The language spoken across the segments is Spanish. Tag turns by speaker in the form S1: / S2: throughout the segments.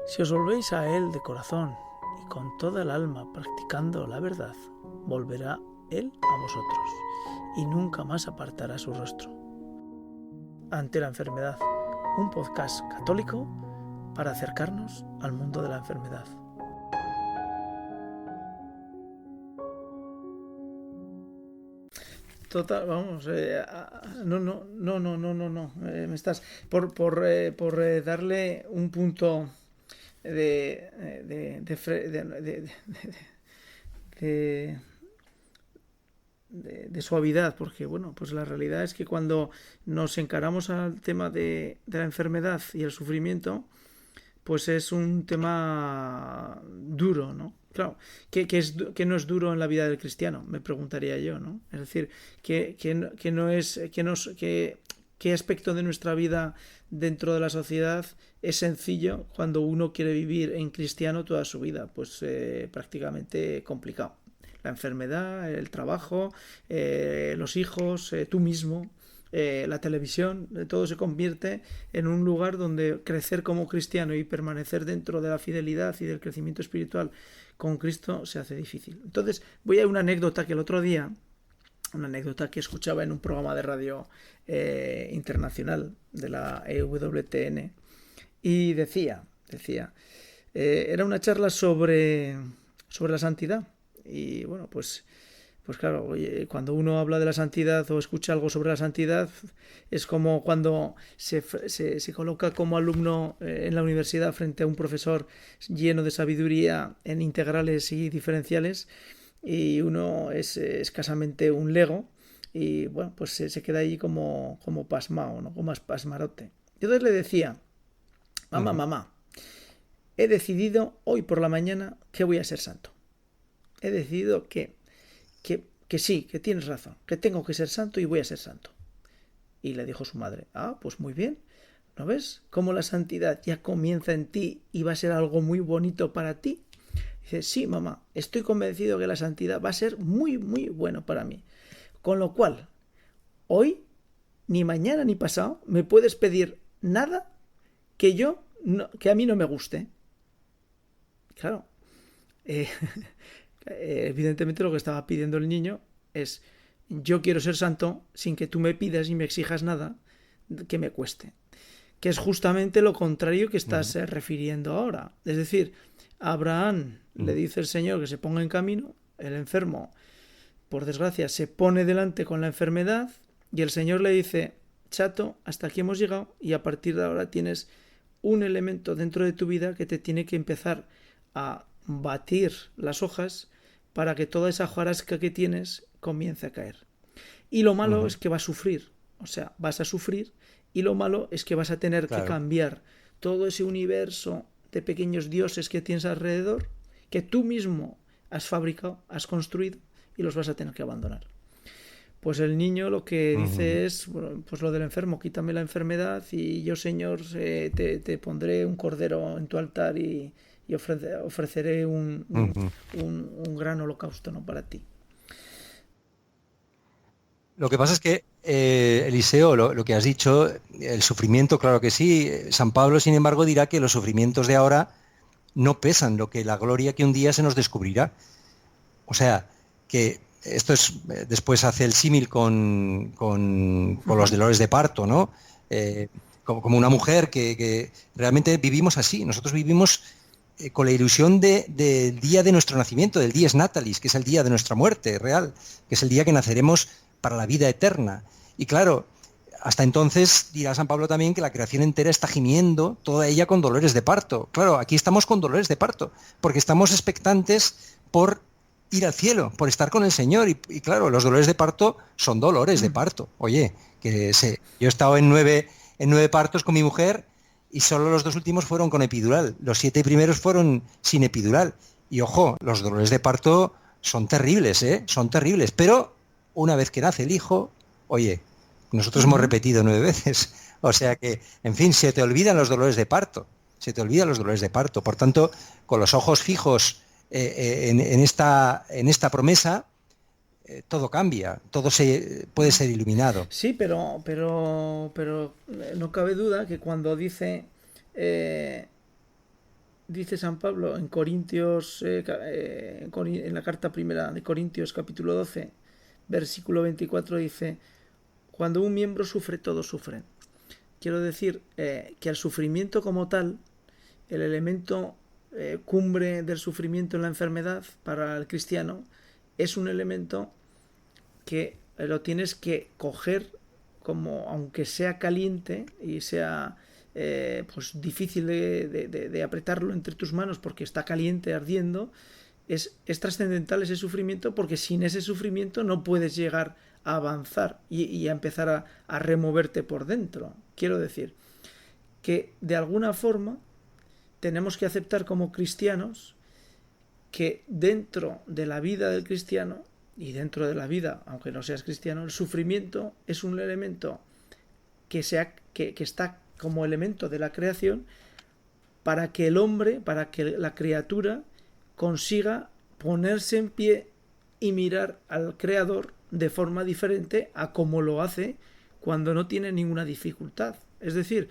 S1: Si os volvéis a Él de corazón y con toda el alma practicando la verdad, volverá Él a vosotros y nunca más apartará su rostro. Ante la enfermedad, un podcast católico para acercarnos al mundo de la enfermedad. Total, vamos, no, me estás darle un punto de, de, de suavidad, porque bueno, pues la realidad es que cuando nos encaramos al tema de la enfermedad y el sufrimiento, pues es un tema duro, ¿no? Claro, que no es duro en la vida del cristiano, me preguntaría yo, ¿no? Es decir, que no es, qué aspecto de nuestra vida dentro de la sociedad es sencillo cuando uno quiere vivir en cristiano toda su vida, pues prácticamente complicado. La enfermedad, el trabajo, los hijos, tú mismo, la televisión, todo se convierte en un lugar donde crecer como cristiano y permanecer dentro de la fidelidad y del crecimiento espiritual con Cristo se hace difícil. Entonces, voy a una anécdota que el otro día, una anécdota que escuchaba en un programa de radio internacional de la EWTN, y era una charla sobre la santidad. Y bueno, pues claro, oye, cuando uno habla de la santidad o escucha algo sobre la santidad, es como cuando se coloca como alumno en la universidad frente a un profesor lleno de sabiduría en integrales y diferenciales y uno es escasamente un lego y bueno, pues se queda ahí como pasmado, ¿no? Como pasmarote. Yo entonces le decía, mamá, he decidido hoy por la mañana que voy a ser santo. He decidido que sí, que tienes razón, que tengo que ser santo y voy a ser santo. Y le dijo su madre, pues muy bien, ¿no ves cómo la santidad ya comienza en ti y va a ser algo muy bonito para ti? Dice, sí, mamá, estoy convencido que la santidad va a ser muy, muy bueno para mí. Con lo cual, hoy, ni mañana ni pasado, me puedes pedir nada que a mí no me guste. Claro, eh, evidentemente lo que estaba pidiendo el niño es yo quiero ser santo sin que tú me pidas y me exijas nada que me cueste, que es justamente lo contrario que estás refiriendo ahora. Es decir, a Abraham le dice el Señor que se ponga en camino, el enfermo, por desgracia, se pone delante con la enfermedad y el Señor le dice, chato, hasta aquí hemos llegado y a partir de ahora tienes un elemento dentro de tu vida que te tiene que empezar a batir las hojas para que toda esa hojarasca que tienes comience a caer. Y lo malo es que va a sufrir, o sea, vas a sufrir y lo malo es que vas a tener que
S2: Claro.
S1: cambiar todo ese universo de pequeños dioses que tienes alrededor, que tú mismo has fabricado, has construido y los vas a tener que abandonar. Pues el niño lo que
S2: Ujú.
S1: dice es, bueno, pues lo del enfermo, quítame la enfermedad y yo, Señor, te pondré un cordero en tu altar y ofreceré
S2: Ujú.
S1: un gran holocausto, ¿no? Para ti.
S2: Lo que pasa es que, Eliseo, lo que has dicho, el sufrimiento, claro que sí. San Pablo, sin embargo, dirá que los sufrimientos de ahora no pesan lo que la gloria que un día se nos descubrirá. O sea, que esto es, después hace el símil con los dolores de parto, ¿no? Eh, como una mujer que realmente vivimos así. Nosotros vivimos con la ilusión del día de nuestro nacimiento, del dies natalis, que es el día de nuestra muerte real, que es el día que naceremos para la vida eterna. Y claro, hasta entonces dirá San Pablo también que la creación entera está gimiendo, toda ella con dolores de parto. Claro, aquí estamos con dolores de parto, porque estamos expectantes por ir al cielo, por estar con el Señor. Y claro, los dolores de parto son dolores de parto. Oye, yo he estado en nueve partos con mi mujer y solo los dos últimos fueron con epidural. Los 7 primeros fueron sin epidural. Y ojo, los dolores de parto son terribles, ¿eh? Son terribles. Pero una vez que nace el hijo, oye, nosotros hemos repetido 9 veces. O sea que, en fin, se te olvidan los dolores de parto. Se te olvidan los dolores de parto. Por tanto, con los ojos fijos en esta promesa, todo cambia, todo puede ser iluminado.
S1: Sí, pero no cabe duda que cuando dice, eh, dice San Pablo en Corintios, en la carta primera de Corintios, capítulo 12, versículo 24, dice: cuando un miembro sufre, todos sufren. Quiero decir que el sufrimiento como tal, el elemento cumbre del sufrimiento en la enfermedad para el cristiano, es un elemento que lo tienes que coger como, aunque sea caliente y sea pues difícil de apretarlo entre tus manos porque está caliente, ardiendo, es trascendental ese sufrimiento, porque sin ese sufrimiento no puedes llegar a avanzar y a empezar a removerte por dentro. Quiero decir que de alguna forma tenemos que aceptar como cristianos que dentro de la vida del cristiano y dentro de la vida, aunque no seas cristiano, el sufrimiento es un elemento que está como elemento de la creación para que el hombre, para que la criatura consiga ponerse en pie y mirar al Creador de forma diferente a como lo hace cuando no tiene ninguna dificultad. Es decir,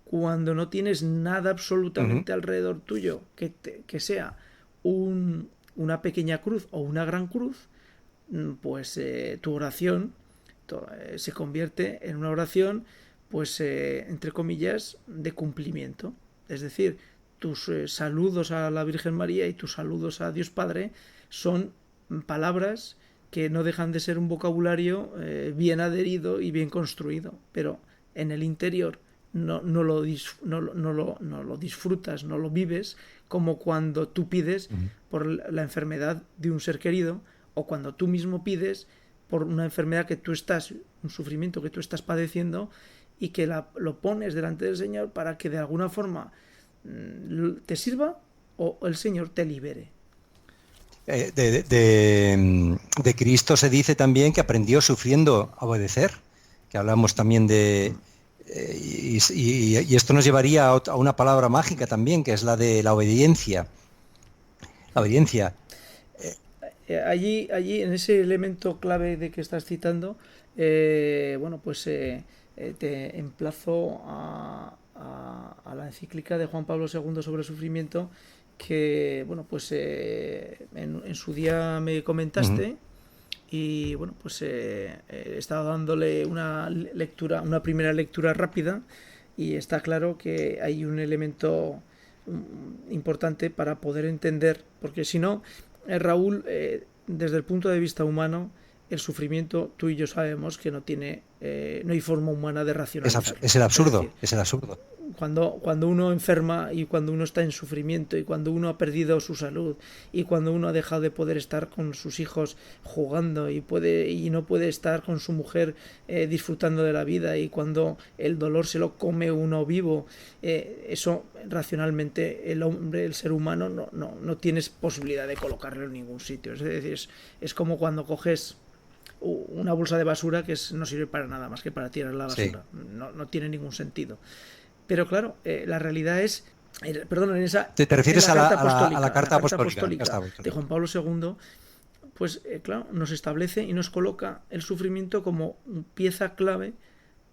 S1: cuando no tienes nada absolutamente alrededor tuyo que sea una pequeña cruz o una gran cruz, pues tu oración se convierte en una oración, pues entre comillas, de cumplimiento. Es decir, tus saludos a la Virgen María y tus saludos a Dios Padre son palabras que no dejan de ser un vocabulario bien adherido y bien construido, pero en el interior no lo disfrutas, no lo vives, como cuando tú pides por la enfermedad de un ser querido, o cuando tú mismo pides por una enfermedad un sufrimiento que tú estás padeciendo, y que lo pones delante del Señor para que de alguna forma te sirva o el Señor te libere.
S2: De Cristo se dice también que aprendió sufriendo a obedecer, que hablamos también de... y esto nos llevaría a una palabra mágica también, que es la de la obediencia. La obediencia.
S1: Allí, en ese elemento clave de que estás citando, bueno, pues te emplazo a la encíclica de Juan Pablo II sobre el sufrimiento, que, bueno, pues en su día me comentaste. Y bueno, pues he estado dándole una primera lectura rápida, y está claro que hay un elemento importante para poder entender, porque si no, Raúl, desde el punto de vista humano, el sufrimiento, tú y yo sabemos que no hay forma humana de racionalizarlo.
S2: Es el absurdo, es el absurdo.
S1: Cuando uno enferma, y cuando uno está en sufrimiento, y cuando uno ha perdido su salud, y cuando uno ha dejado de poder estar con sus hijos jugando y no puede estar con su mujer disfrutando de la vida, y cuando el dolor se lo come uno vivo, eso racionalmente el hombre, el ser humano, no tienes posibilidad de colocarlo en ningún sitio. Es decir, es como cuando coges una bolsa de basura que no sirve para nada más que para tirar la basura. Sí. No tiene ningún sentido. Pero claro, la realidad es, perdón, en esa...
S2: ¿Te refieres a la
S1: carta apostólica de Juan Pablo II? Pues claro, nos establece y nos coloca el sufrimiento como pieza clave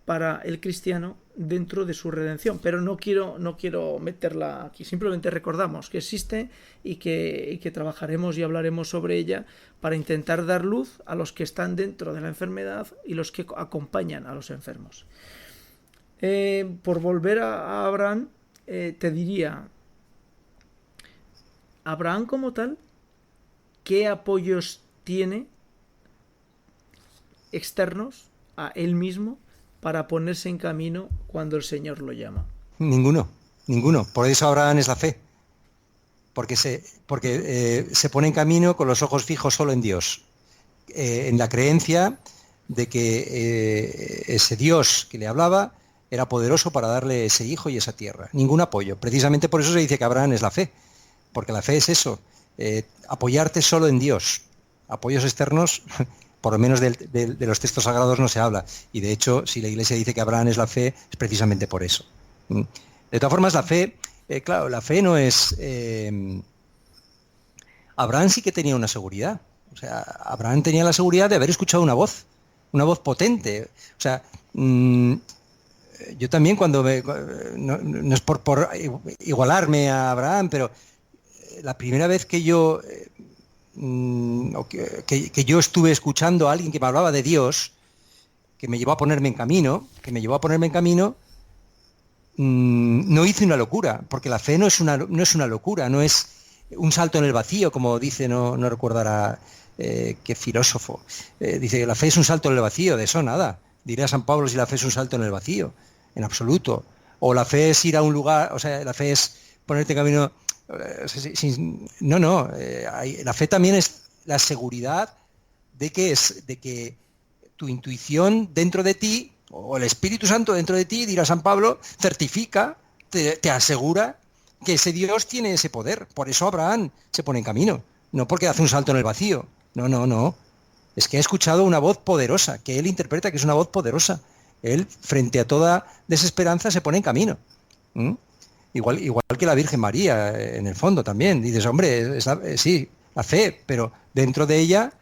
S1: para el cristiano dentro de su redención. Pero no quiero meterla aquí, simplemente recordamos que existe y que trabajaremos y hablaremos sobre ella para intentar dar luz a los que están dentro de la enfermedad y los que acompañan a los enfermos. Por volver a Abraham, te diría, Abraham como tal, ¿qué apoyos tiene externos a él mismo para ponerse en camino cuando el Señor lo llama?
S2: Ninguno. Por eso Abraham es la fe. Porque se pone en camino con los ojos fijos solo en Dios, en la creencia de que ese Dios que le hablaba era poderoso para darle ese hijo y esa tierra. Ningún apoyo. Precisamente por eso se dice que Abraham es la fe, porque la fe es eso, apoyarte solo en Dios. Apoyos externos, por lo menos de los textos sagrados no se habla. Y de hecho, si la Iglesia dice que Abraham es la fe, es precisamente por eso. De todas formas, la fe, claro, la fe no es... Abraham sí que tenía una seguridad. O sea, Abraham tenía la seguridad de haber escuchado una voz potente. O sea... yo también no es por igualarme a Abraham, pero la primera vez que yo que yo estuve escuchando a alguien que me hablaba de Dios, que me llevó a ponerme en camino, no hice una locura, porque la fe no es una locura, no es un salto en el vacío, como dice, no recuerdo ahora qué filósofo, dice que la fe es un salto en el vacío, de eso nada. Diría San Pablo si la fe es un salto en el vacío, en absoluto. O la fe es ir a un lugar, o sea, la fe es ponerte en camino. La fe también es la seguridad de que tu intuición dentro de ti, o el Espíritu Santo dentro de ti, dirá San Pablo, certifica, te asegura que ese Dios tiene ese poder. Por eso Abraham se pone en camino, no porque hace un salto en el vacío. No. Es que ha escuchado una voz poderosa, que él interpreta que es una voz poderosa. Él, frente a toda desesperanza, se pone en camino. ¿Mm? Igual que la Virgen María, en el fondo también. Dices, hombre, sí, la fe, pero dentro de ella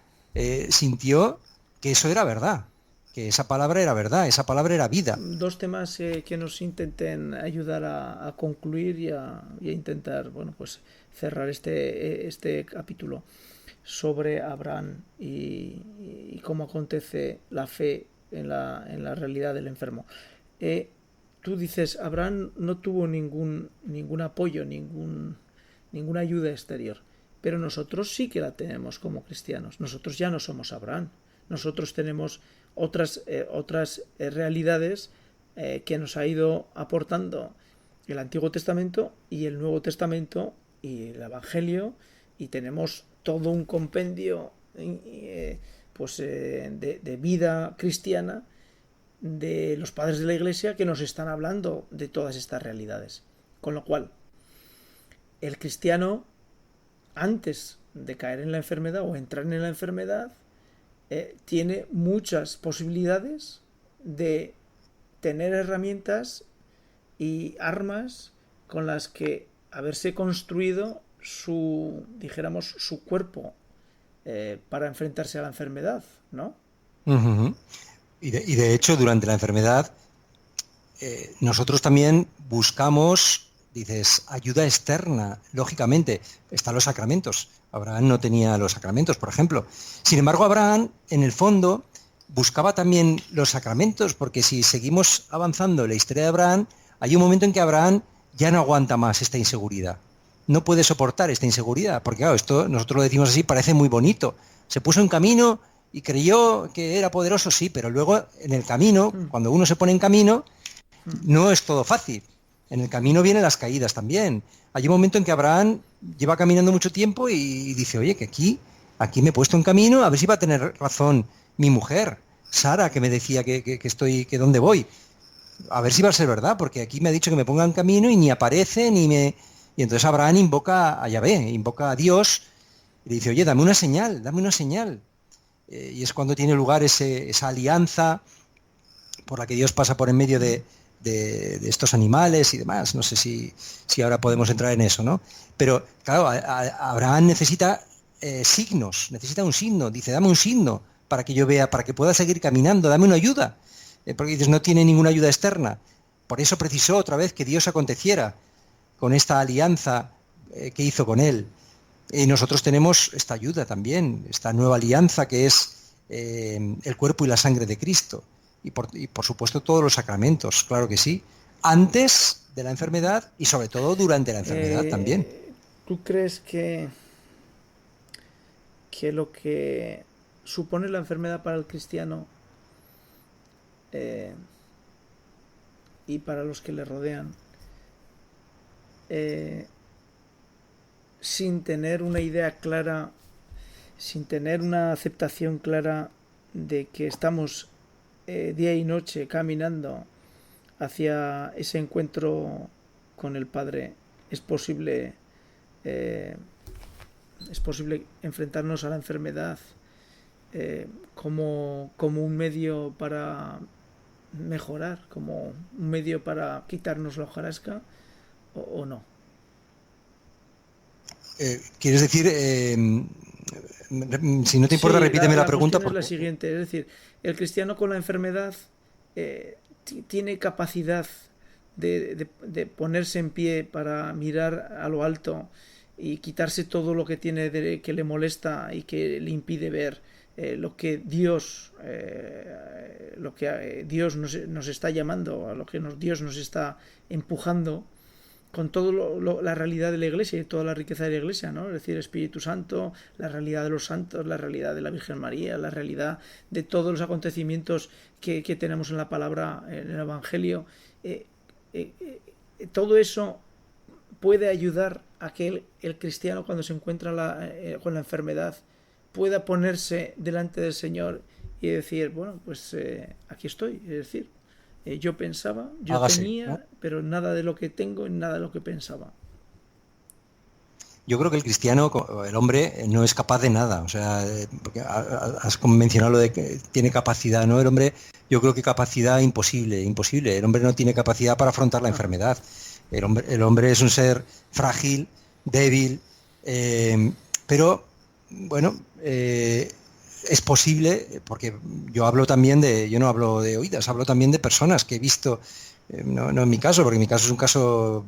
S2: sintió que eso era verdad, que esa palabra era verdad, esa palabra era vida.
S1: Dos temas que nos intenten ayudar a concluir y a intentar, bueno, pues cerrar este capítulo sobre Abraham y cómo acontece la fe en la realidad del enfermo. Tú dices, Abraham no tuvo ningún apoyo, ninguna ayuda exterior, pero nosotros sí que la tenemos como cristianos. Nosotros ya no somos Abraham. Nosotros tenemos otras realidades que nos ha ido aportando el Antiguo Testamento y el Nuevo Testamento y el Evangelio, y tenemos todo un compendio de vida cristiana de los padres de la Iglesia que nos están hablando de todas estas realidades. Con lo cual, el cristiano, antes de caer en la enfermedad o entrar en la enfermedad, tiene muchas posibilidades de tener herramientas y armas con las que haberse construido su cuerpo para enfrentarse a la enfermedad, ¿no?
S2: Uh-huh. Y de hecho, durante la enfermedad, nosotros también buscamos, dices, ayuda externa. Lógicamente, están los sacramentos. Abraham no tenía los sacramentos, por ejemplo. Sin embargo, Abraham, en el fondo, buscaba también los sacramentos, porque si seguimos avanzando en la historia de Abraham, hay un momento en que Abraham ya no aguanta más esta inseguridad. No puede soportar esta inseguridad, porque claro, esto, nosotros lo decimos así, parece muy bonito. Se puso en camino y creyó que era poderoso, sí, pero luego en el camino, cuando uno se pone en camino, no es todo fácil. En el camino vienen las caídas también. Hay un momento en que Abraham lleva caminando mucho tiempo y dice, oye, que aquí me he puesto en camino, a ver si va a tener razón mi mujer, Sara, que me decía que dónde voy. A ver si va a ser verdad, porque aquí me ha dicho que me ponga en camino y ni aparece, ni me... Y entonces Abraham invoca a Yahvé, invoca a Dios, y le dice, oye, dame una señal, dame una señal. Y es cuando tiene lugar esa alianza por la que Dios pasa por en medio de estos animales y demás. No sé si ahora podemos entrar en eso, ¿no? Pero claro, Abraham necesita signos, necesita un signo. Dice, dame un signo para que yo vea, para que pueda seguir caminando, dame una ayuda. Porque dices, no tiene ninguna ayuda externa. Por eso precisó otra vez que Dios aconteciera con esta alianza que hizo con él. Y nosotros tenemos esta ayuda también, esta nueva alianza que es el cuerpo y la sangre de Cristo. Y por supuesto todos los sacramentos, claro que sí. Antes de la enfermedad y sobre todo durante la enfermedad también.
S1: ¿Tú crees que lo que supone la enfermedad para el cristiano y para los que le rodean, sin tener una idea clara, sin tener una aceptación clara de que estamos día y noche caminando hacia ese encuentro con el Padre, es posible enfrentarnos a la enfermedad como un medio para mejorar, como un medio para quitarnos la hojarasca, o no?
S2: ¿Quieres decir, si no te importa, repíteme la pregunta?
S1: Es la siguiente, es decir, el cristiano con la enfermedad tiene capacidad de ponerse en pie para mirar a lo alto y quitarse todo lo que tiene que le molesta y que le impide ver lo que Dios Dios nos está llamando, a lo que Dios nos está empujando, con toda la realidad de la Iglesia y toda la riqueza de la Iglesia, ¿no? Es decir, Espíritu Santo, la realidad de los santos, la realidad de la Virgen María, la realidad de todos los acontecimientos que tenemos en la palabra, en el Evangelio. Todo eso puede ayudar a que el cristiano, cuando se encuentra con la enfermedad, pueda ponerse delante del Señor y decir, bueno, pues aquí estoy. Es decir, yo pensaba, yo
S2: Hágase,
S1: tenía,
S2: ¿no?
S1: pero nada de lo que tengo y nada de lo que pensaba.
S2: Yo creo que el cristiano, el hombre, no es capaz de nada. O sea, porque has mencionado lo de que tiene capacidad, ¿no? El hombre, yo creo que capacidad imposible, imposible. El hombre no tiene capacidad para afrontar la enfermedad. El hombre es un ser frágil, débil, pero bueno, es posible, porque yo no hablo de oídas, hablo también de personas que he visto, no en mi caso, porque mi caso es un caso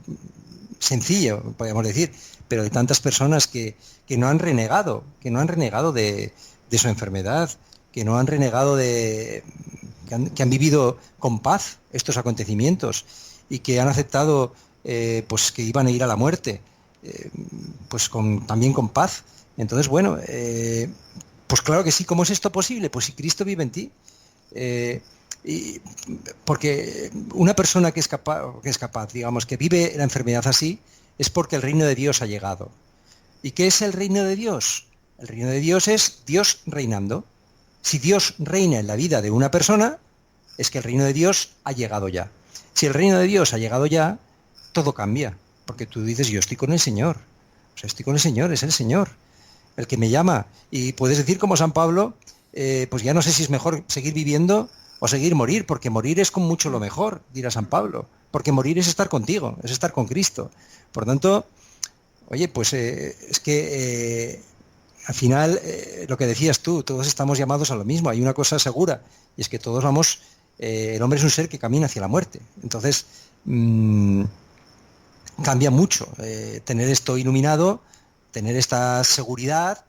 S2: sencillo, podríamos decir, pero de tantas personas que no han renegado, de su enfermedad, que no han renegado que han vivido con paz estos acontecimientos y que han aceptado pues que iban a ir a la muerte, pues también con paz. Entonces, bueno, pues claro que sí. ¿Cómo es esto posible? Pues si Cristo vive en ti. Porque una persona que es capaz, digamos, que vive la enfermedad así, es porque el reino de Dios ha llegado. ¿Y qué es el reino de Dios? El reino de Dios es Dios reinando. Si Dios reina en la vida de una persona, es que el reino de Dios ha llegado ya. Si el reino de Dios ha llegado ya, todo cambia. Porque tú dices, yo estoy con el Señor. O sea, estoy con el Señor, es el Señor el que me llama. Y puedes decir como San Pablo, pues ya no sé si es mejor seguir viviendo o seguir morir, porque morir es con mucho lo mejor, dirá San Pablo. Porque morir es estar contigo, es estar con Cristo. Por tanto, oye, pues es que al final, lo que decías tú, todos estamos llamados a lo mismo. Hay una cosa segura, y es que todos vamos, el hombre es un ser que camina hacia la muerte. Entonces, cambia mucho tener esto iluminado, tener esta seguridad,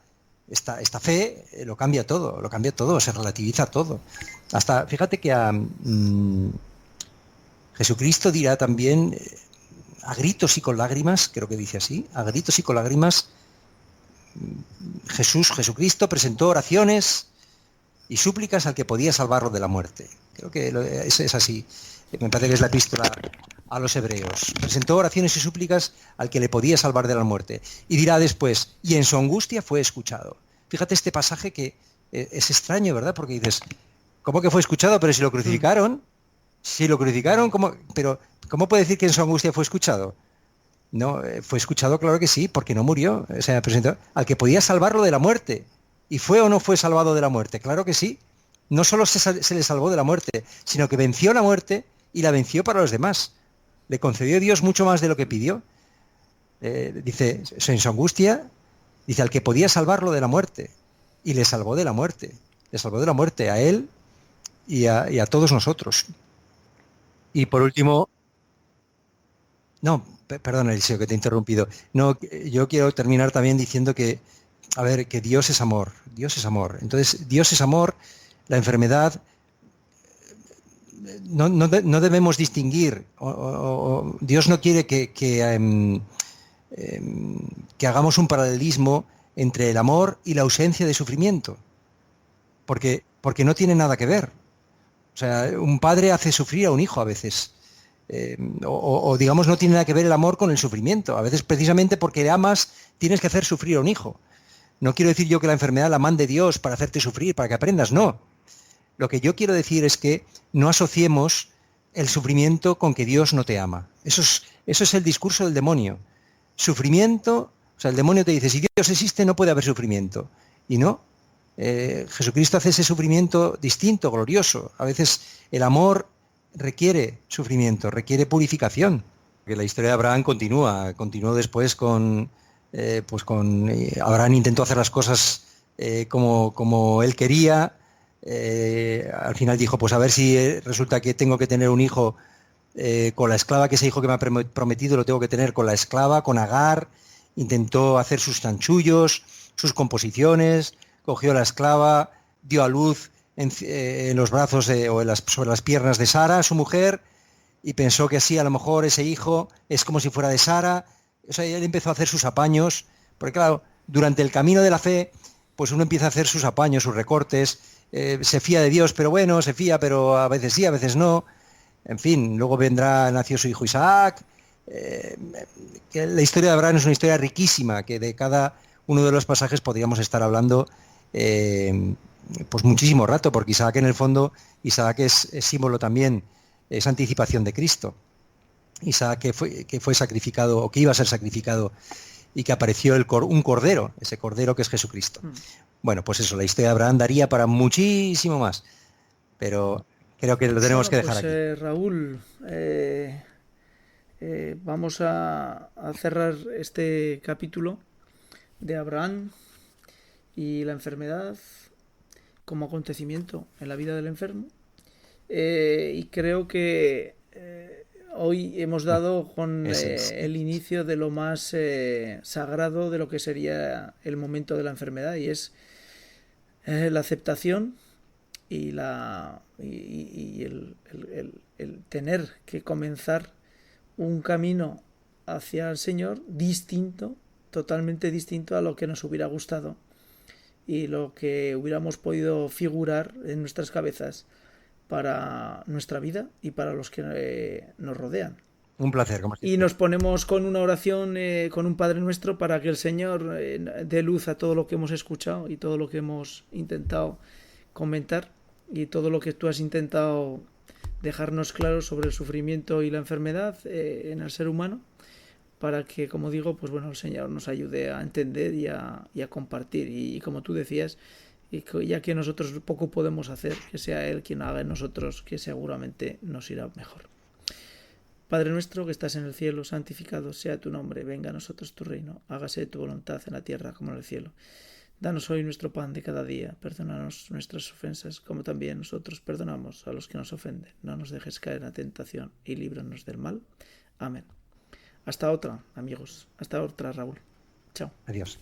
S2: esta fe, lo cambia todo, se relativiza todo. Hasta, fíjate que Jesucristo dirá también, a gritos y con lágrimas, creo que dice así, a gritos y con lágrimas, Jesucristo presentó oraciones y súplicas al que podía salvarlo de la muerte. Creo que es así. Me parece que es la epístola a los hebreos. Presentó oraciones y súplicas al que le podía salvar de la muerte. Y dirá después, y en su angustia fue escuchado. Fíjate este pasaje que es extraño, ¿verdad? Porque dices, ¿cómo que fue escuchado? Pero si lo crucificaron, pero ¿cómo puede decir que en su angustia fue escuchado? No, fue escuchado, claro que sí, porque no murió. O sea, presentó al que podía salvarlo de la muerte. ¿Y fue o no fue salvado de la muerte? Claro que sí. No solo se le salvó de la muerte, sino que venció la muerte y la venció para los demás. Le concedió Dios mucho más de lo que pidió. Dice, en su angustia, dice, al que podía salvarlo de la muerte. Y le salvó de la muerte. Le salvó de la muerte a él y a todos nosotros. Y por último, no, perdón, Eliseo, que te he interrumpido. No, yo quiero terminar también diciendo que, a ver, que Dios es amor. Dios es amor. Entonces, Dios es amor. La enfermedad, no debemos distinguir. Dios no quiere que hagamos un paralelismo entre el amor y la ausencia de sufrimiento. Porque no tiene nada que ver. O sea, un padre hace sufrir a un hijo a veces. Digamos, no tiene nada que ver el amor con el sufrimiento. A veces, precisamente porque le amas, tienes que hacer sufrir a un hijo. No quiero decir yo que la enfermedad la mande Dios para hacerte sufrir, para que aprendas, no. Lo que yo quiero decir es que no asociemos el sufrimiento con que Dios no te ama. Eso es el discurso del demonio. Sufrimiento, o sea, el demonio te dice, si Dios existe no puede haber sufrimiento. Y no, Jesucristo hace ese sufrimiento distinto, glorioso. A veces el amor requiere sufrimiento, requiere purificación. Porque la historia de Abraham continuó después con Abraham intentó hacer las cosas como él quería, Al final dijo, pues a ver si resulta que tengo que tener un hijo con la esclava, que ese hijo que me ha prometido lo tengo que tener con la esclava, con Agar. Intentó hacer sus chanchullos, sus composiciones, cogió la esclava, dio a luz en los brazos sobre las piernas de Sara, su mujer, y pensó que así a lo mejor ese hijo es como si fuera de Sara. O sea, él empezó a hacer sus apaños, porque claro, durante el camino de la fe, pues uno empieza a hacer sus apaños, sus recortes, se fía de Dios, pero bueno, se fía, pero a veces sí, a veces no. En fin, luego nació su hijo Isaac. Que la historia de Abraham es una historia riquísima, que de cada uno de los pasajes podríamos estar hablando pues muchísimo rato, porque Isaac en el fondo, Isaac es símbolo también, es anticipación de Cristo. Isaac que fue sacrificado, o que iba a ser sacrificado, y que apareció un cordero, ese cordero que es Jesucristo. Bueno, pues eso, la historia de Abraham daría para muchísimo más, pero creo que lo tenemos que dejar aquí.
S1: Raúl, vamos a cerrar este capítulo de Abraham y la enfermedad como acontecimiento en la vida del enfermo. Y creo que hoy hemos dado con el inicio de lo más sagrado de lo que sería el momento de la enfermedad, y es la aceptación y el tener que comenzar un camino hacia el Señor distinto, totalmente distinto a lo que nos hubiera gustado y lo que hubiéramos podido figurar en nuestras cabezas para nuestra vida y para los que nos rodean.
S2: Un placer, como siempre.
S1: Y nos ponemos con una oración, con un Padre Nuestro, para que el Señor dé luz a todo lo que hemos escuchado y todo lo que hemos intentado comentar y todo lo que tú has intentado dejarnos claro sobre el sufrimiento y la enfermedad en el ser humano, para que, como digo, pues bueno, el Señor nos ayude a entender y a compartir. Y como tú decías, y ya que nosotros poco podemos hacer, que sea Él quien haga en nosotros, que seguramente nos irá mejor. Padre nuestro que estás en el cielo, santificado sea tu nombre, venga a nosotros tu reino, hágase tu voluntad en la tierra como en el cielo. Danos hoy nuestro pan de cada día, perdónanos nuestras ofensas, como también nosotros perdonamos a los que nos ofenden. No nos dejes caer en la tentación y líbranos del mal. Amén. Hasta otra, amigos. Hasta otra, Raúl. Chao.
S2: Adiós.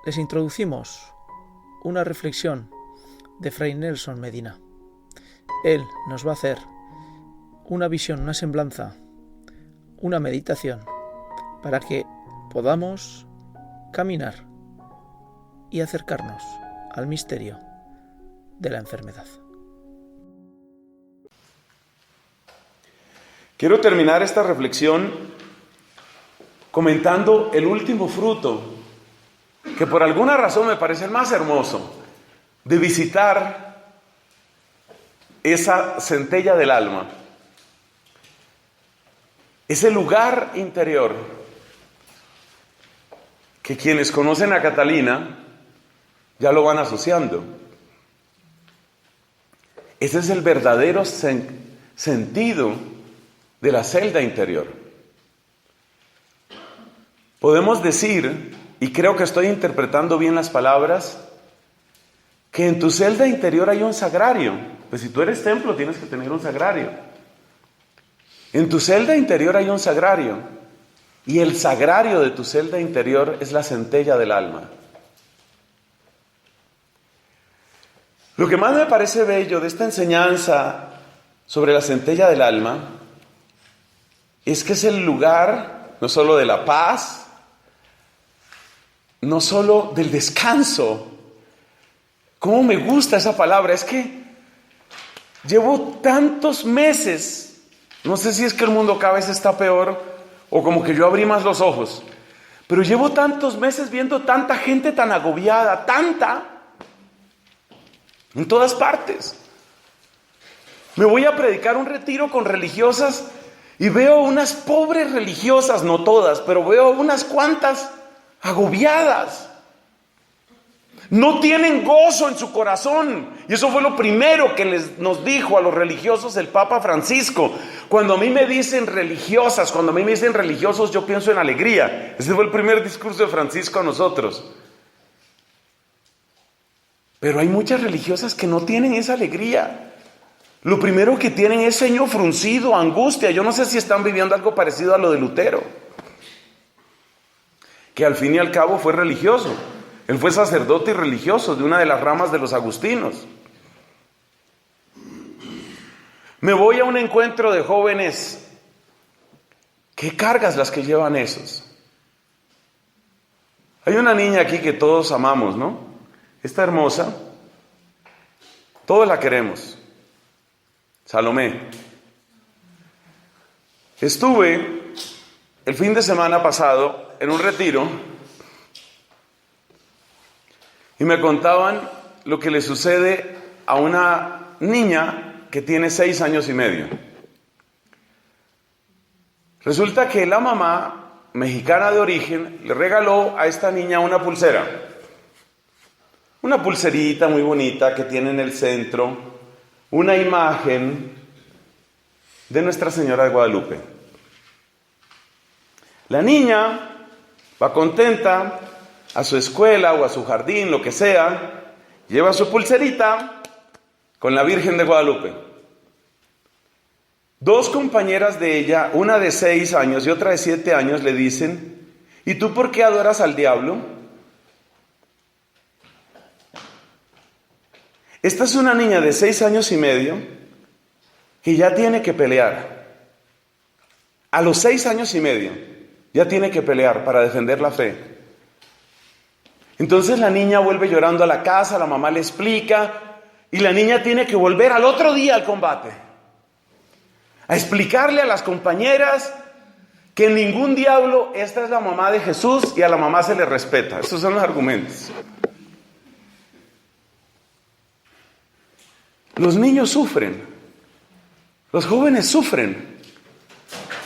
S1: Les introducimos una reflexión de Fray Nelson Medina. Él nos va a hacer una visión, una semblanza, una meditación para que podamos caminar y acercarnos al misterio de la enfermedad.
S3: Quiero terminar esta reflexión comentando el último fruto, que por alguna razón me parece el más hermoso, de visitar esa centella del alma, ese lugar interior que quienes conocen a Catalina ya lo van asociando. Ese es el verdadero sentido de la celda interior. Podemos decir, y creo que estoy interpretando bien las palabras, que en tu celda interior hay un sagrario. Pues si tú eres templo, tienes que tener un sagrario. En tu celda interior hay un sagrario, y el sagrario de tu celda interior es la centella del alma. Lo que más me parece bello de esta enseñanza sobre la centella del alma es que es el lugar no solo de la paz, no solo del descanso. ¿Cómo me gusta esa palabra? Es que llevo tantos meses, no sé si es que el mundo cada vez está peor o como que yo abrí más los ojos, pero llevo tantos meses viendo tanta gente tan agobiada, en todas partes. Me voy a predicar un retiro con religiosas y veo unas pobres religiosas, no todas, pero veo unas cuantas agobiadas. No tienen gozo en su corazón. Y eso fue lo primero que nos dijo a los religiosos el Papa Francisco. Cuando a mí me dicen religiosas, cuando a mí me dicen religiosos, yo pienso en alegría. Ese fue el primer discurso de Francisco a nosotros. Pero hay muchas religiosas que no tienen esa alegría. Lo primero que tienen es ceño fruncido, angustia. Yo no sé si están viviendo algo parecido a lo de Lutero, que al fin y al cabo fue religioso. Él fue sacerdote y religioso de una de las ramas de los agustinos. Me voy a un encuentro de jóvenes. ¿Qué cargas las que llevan esos? Hay una niña aquí que todos amamos, ¿no? Está hermosa. Todos la queremos. Salomé. Estuve el fin de semana pasado en un retiro y me contaban lo que le sucede a una niña que tiene 6 años y medio. Resulta que la mamá, mexicana de origen, le regaló a esta niña una pulsera. Una pulserita muy bonita que tiene en el centro una imagen de Nuestra Señora de Guadalupe. La niña va contenta a su escuela o a su jardín, lo que sea, lleva su pulserita con la Virgen de Guadalupe. 2 compañeras de ella, una de 6 años y otra de 7 años, le dicen: ¿y tú por qué adoras al diablo? Esta es una niña de 6 años y medio que ya tiene que pelear. A los 6 años y medio ya tiene que pelear para defender la fe. Entonces la niña vuelve llorando a la casa, la mamá le explica y la niña tiene que volver al otro día al combate, a explicarle a las compañeras que en ningún diablo esta es la mamá de Jesús y a la mamá se le respeta. Estos son los argumentos. Los niños sufren, los jóvenes sufren,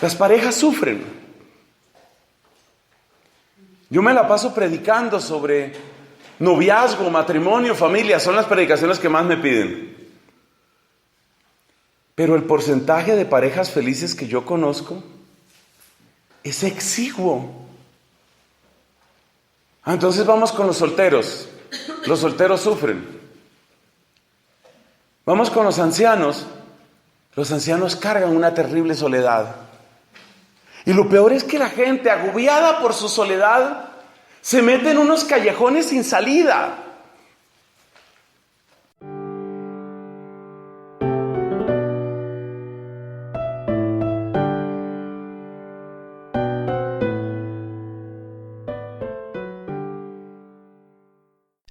S3: las parejas sufren. Yo me la paso predicando sobre noviazgo, matrimonio, familia. Son las predicaciones que más me piden. Pero el porcentaje de parejas felices que yo conozco es exiguo. Entonces vamos con los solteros. Los solteros sufren. Vamos con los ancianos. Los ancianos cargan una terrible soledad. Y lo peor es que la gente, agobiada por su soledad, se mete en unos callejones sin salida.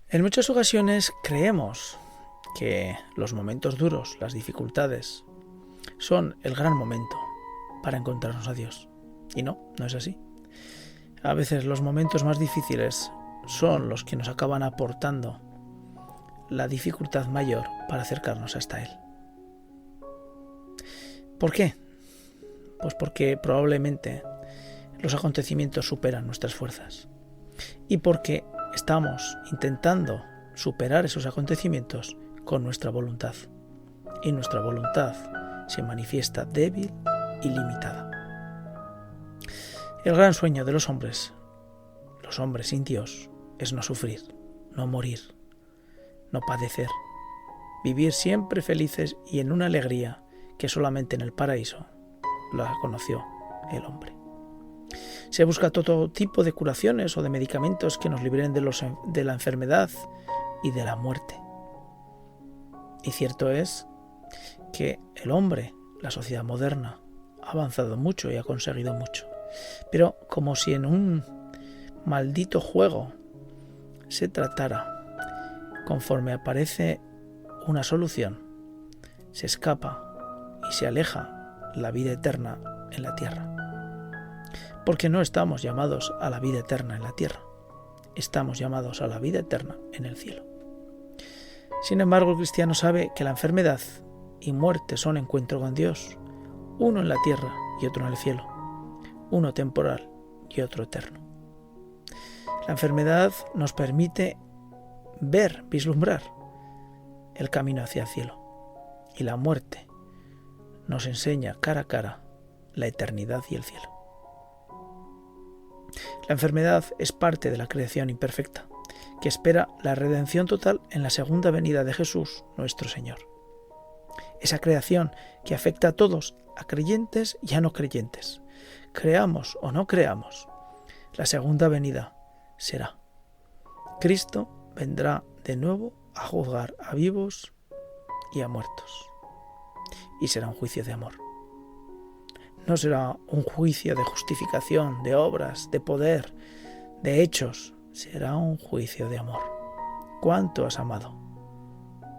S1: En muchas ocasiones creemos que los momentos duros, las dificultades, son el gran momento para encontrarnos a Dios. Y no es así. A veces los momentos más difíciles son los que nos acaban aportando la dificultad mayor para acercarnos hasta Él. ¿Por qué? Pues porque probablemente los acontecimientos superan nuestras fuerzas y porque estamos intentando superar esos acontecimientos con nuestra voluntad, y nuestra voluntad se manifiesta débil y limitada. El gran sueño de los hombres sin Dios, es no sufrir, no morir, no padecer, vivir siempre felices y en una alegría que solamente en el paraíso la conoció el hombre. Se busca todo tipo de curaciones o de medicamentos que nos liberen de la enfermedad y de la muerte. Y cierto es que el hombre, la sociedad moderna, ha avanzado mucho y ha conseguido mucho. Pero como si en un maldito juego se tratara, conforme aparece una solución, se escapa y se aleja la vida eterna en la tierra. Porque no estamos llamados a la vida eterna en la tierra, estamos llamados a la vida eterna en el cielo. Sin embargo, el cristiano sabe que la enfermedad y muerte son encuentro con Dios, uno en la tierra y otro en el cielo, uno temporal y otro eterno. La enfermedad nos permite vislumbrar el camino hacia el cielo. Y la muerte nos enseña cara a cara la eternidad y el cielo. La enfermedad es parte de la creación imperfecta, que espera la redención total en la segunda venida de Jesús, nuestro Señor. Esa creación que afecta a todos, a creyentes y a no creyentes. Creamos o no creamos, la segunda venida será. Cristo vendrá de nuevo a juzgar a vivos y a muertos. Y será un juicio de amor. No será un juicio de justificación, de obras, de poder, de hechos. Será un juicio de amor. ¿Cuánto has amado?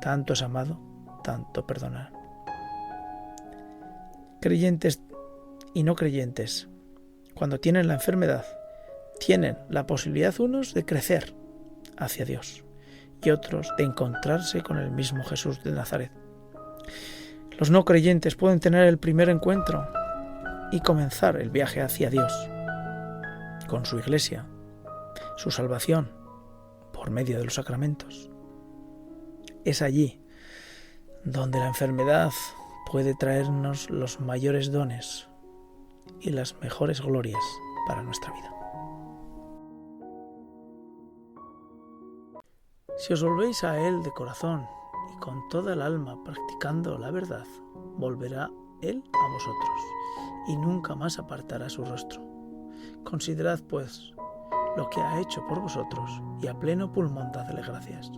S1: Tanto has amado, tanto perdonar. Creyentes y no creyentes, cuando tienen la enfermedad, tienen la posibilidad unos de crecer hacia Dios y otros de encontrarse con el mismo Jesús de Nazaret. Los no creyentes pueden tener el primer encuentro y comenzar el viaje hacia Dios con su iglesia, su salvación por medio de los sacramentos. Es allí donde la enfermedad puede traernos los mayores dones y las mejores glorias para nuestra vida. Si os volvéis a Él de corazón y con toda el alma practicando la verdad, volverá Él a vosotros y nunca más apartará su rostro. Considerad, pues, lo que ha hecho por vosotros y a pleno pulmón dadle gracias.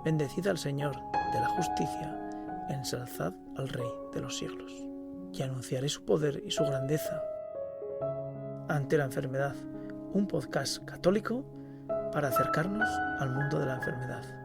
S1: Bendecid al Señor de la justicia, ensalzad al Rey de los siglos. Y anunciaré su poder y su grandeza ante la enfermedad, un podcast católico para acercarnos al mundo de la enfermedad.